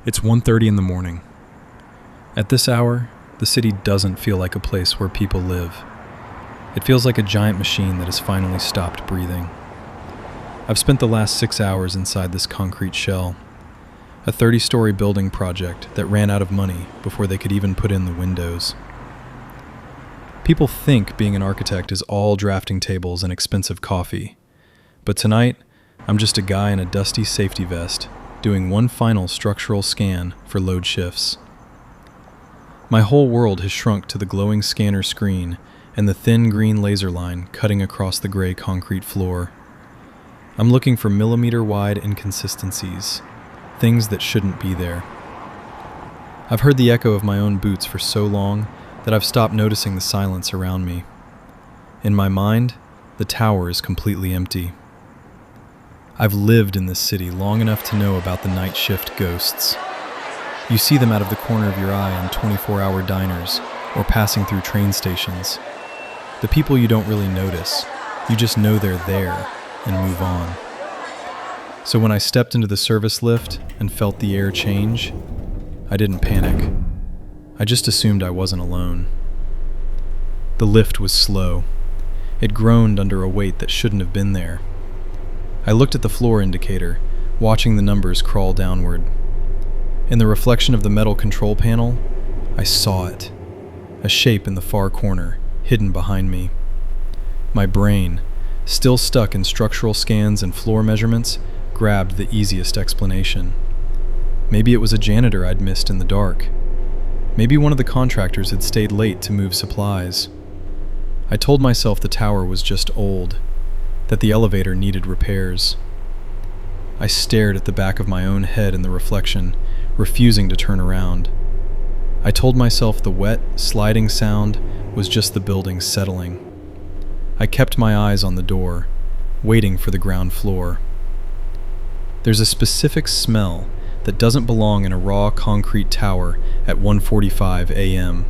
It's 1:30 in the morning. At this hour, the city doesn't feel like a place where people live. It feels like a giant machine that has finally stopped breathing. I've spent the last 6 hours inside this concrete shell, a 30-story building project that ran out of money before they could even put in the windows. People think being an architect is all drafting tables and expensive coffee, but tonight, I'm just a guy in a dusty safety vest doing one final structural scan for load shifts. My whole world has shrunk to the glowing scanner screen and the thin green laser line cutting across the gray concrete floor. I'm looking for millimeter-wide inconsistencies, things that shouldn't be there. I've heard the echo of my own boots for so long that I've stopped noticing the silence around me. In my mind, the tower is completely empty. I've lived in this city long enough to know about the night shift ghosts. You see them out of the corner of your eye in 24-hour diners or passing through train stations. The people you don't really notice, you just know they're there and move on. So when I stepped into the service lift and felt the air change, I didn't panic. I just assumed I wasn't alone. The lift was slow. It groaned under a weight that shouldn't have been there. I looked at the floor indicator, watching the numbers crawl downward. In the reflection of the metal control panel, I saw it, a shape in the far corner, hidden behind me. My brain, still stuck in structural scans and floor measurements, grabbed the easiest explanation. Maybe it was a janitor I'd missed in the dark. Maybe one of the contractors had stayed late to move supplies. I told myself the tower was just old, that the elevator needed repairs. I stared at the back of my own head in the reflection, refusing to turn around. I told myself the wet, sliding sound was just the building settling. I kept my eyes on the door, waiting for the ground floor. There's a specific smell that doesn't belong in a raw concrete tower at 1:45 a.m.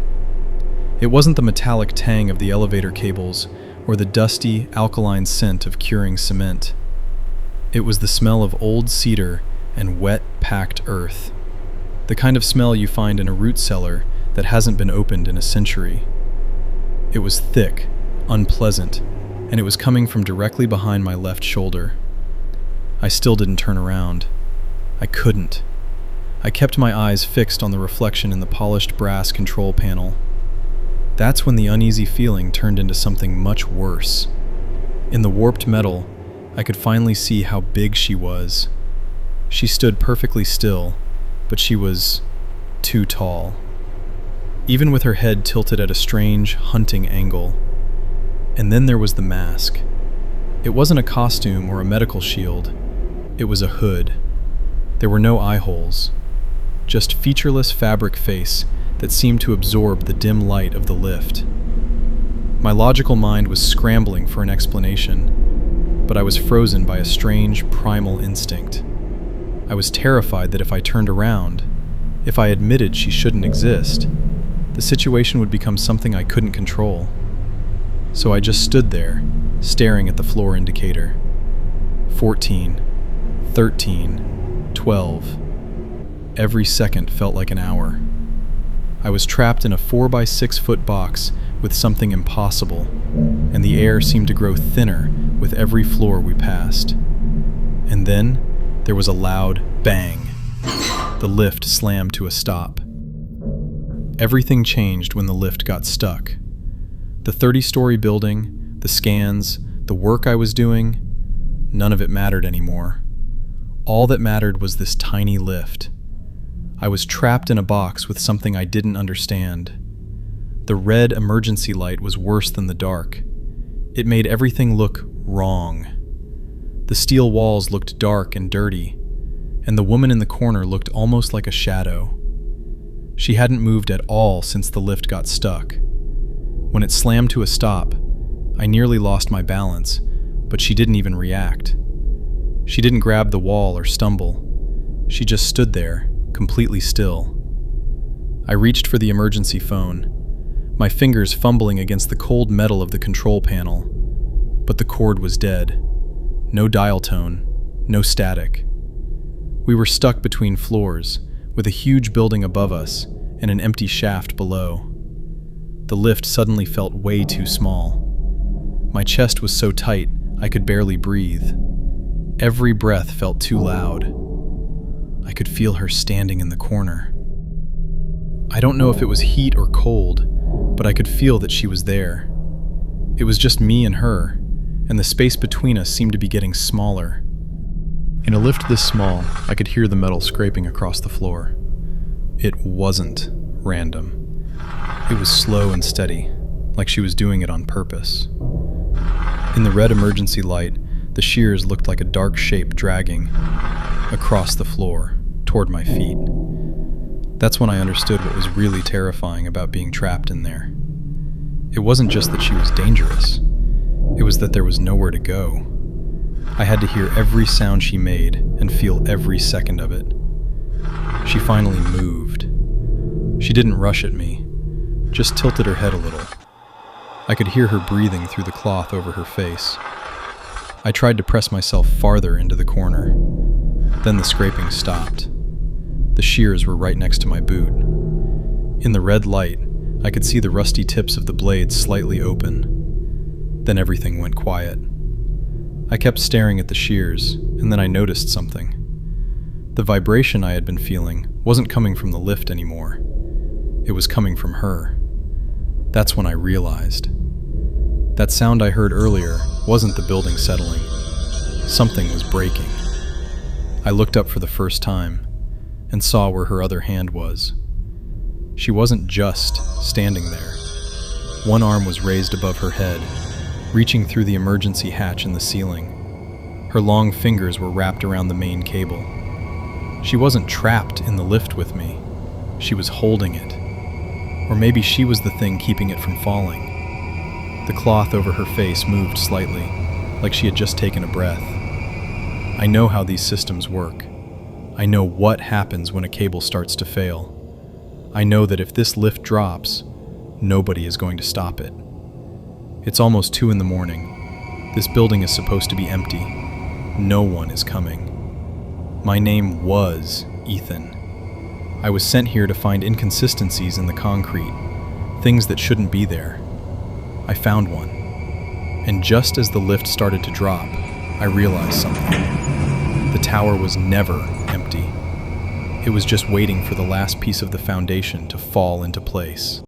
It wasn't the metallic tang of the elevator cables or the dusty, alkaline scent of curing cement. It was the smell of old cedar and wet, packed earth. The kind of smell you find in a root cellar that hasn't been opened in a century. It was thick, unpleasant, and it was coming from directly behind my left shoulder. I still didn't turn around. I couldn't. I kept my eyes fixed on the reflection in the polished brass control panel. That's when the uneasy feeling turned into something much worse. In the warped metal, I could finally see how big she was. She stood perfectly still, but she was too tall. Even with her head tilted at a strange, hunting angle. And then there was the mask. It wasn't a costume or a medical shield. It was a hood. There were no eye holes. Just featureless fabric face that seemed to absorb the dim light of the lift. My logical mind was scrambling for an explanation, but I was frozen by a strange, primal instinct. I was terrified that if I turned around, if I admitted she shouldn't exist, the situation would become something I couldn't control. So I just stood there, staring at the floor indicator. 14, 13, 12. Every second felt like an hour. I was trapped in a 4x6 foot box with something impossible, and the air seemed to grow thinner with every floor we passed. And then there was a loud bang. The lift slammed to a stop. Everything changed when the lift got stuck. The 30-story building, the scans, the work I was doing, none of it mattered anymore. All that mattered was this tiny lift. I was trapped in a box with something I didn't understand. The red emergency light was worse than the dark. It made everything look wrong. The steel walls looked dark and dirty, and the woman in the corner looked almost like a shadow. She hadn't moved at all since the lift got stuck. When it slammed to a stop, I nearly lost my balance, but she didn't even react. She didn't grab the wall or stumble. She just stood there, completely still. I reached for the emergency phone, my fingers fumbling against the cold metal of the control panel, but the cord was dead. No dial tone, no static. We were stuck between floors, with a huge building above us and an empty shaft below. The lift suddenly felt way too small. My chest was so tight I could barely breathe. Every breath felt too loud. I could feel her standing in the corner. I don't know if it was heat or cold, but I could feel that she was there. It was just me and her, and the space between us seemed to be getting smaller. In a lift this small, I could hear the metal scraping across the floor. It wasn't random. It was slow and steady, like she was doing it on purpose. In the red emergency light, the shears looked like a dark shape dragging across the floor toward my feet. That's when I understood what was really terrifying about being trapped in there. It wasn't just that she was dangerous. It was that there was nowhere to go. I had to hear every sound she made and feel every second of it. She finally moved. She didn't rush at me, just tilted her head a little. I could hear her breathing through the cloth over her face. I tried to press myself farther into the corner. Then the scraping stopped. The shears were right next to my boot. In the red light, I could see the rusty tips of the blades slightly open. Then everything went quiet. I kept staring at the shears, and then I noticed something. The vibration I had been feeling wasn't coming from the lift anymore. It was coming from her. That's when I realized. That sound I heard earlier wasn't the building settling. Something was breaking. I looked up for the first time and saw where her other hand was. She wasn't just standing there. One arm was raised above her head, reaching through the emergency hatch in the ceiling. Her long fingers were wrapped around the main cable. She wasn't trapped in the lift with me. She was holding it. Or maybe she was the thing keeping it from falling. The cloth over her face moved slightly, like she had just taken a breath. I know how these systems work. I know what happens when a cable starts to fail. I know that if this lift drops, nobody is going to stop it. It's almost 2 a.m. This building is supposed to be empty. No one is coming. My name was Ethan. I was sent here to find inconsistencies in the concrete, things that shouldn't be there. I found one. And just as the lift started to drop, I realized something. The tower was never empty. It was just waiting for the last piece of the foundation to fall into place.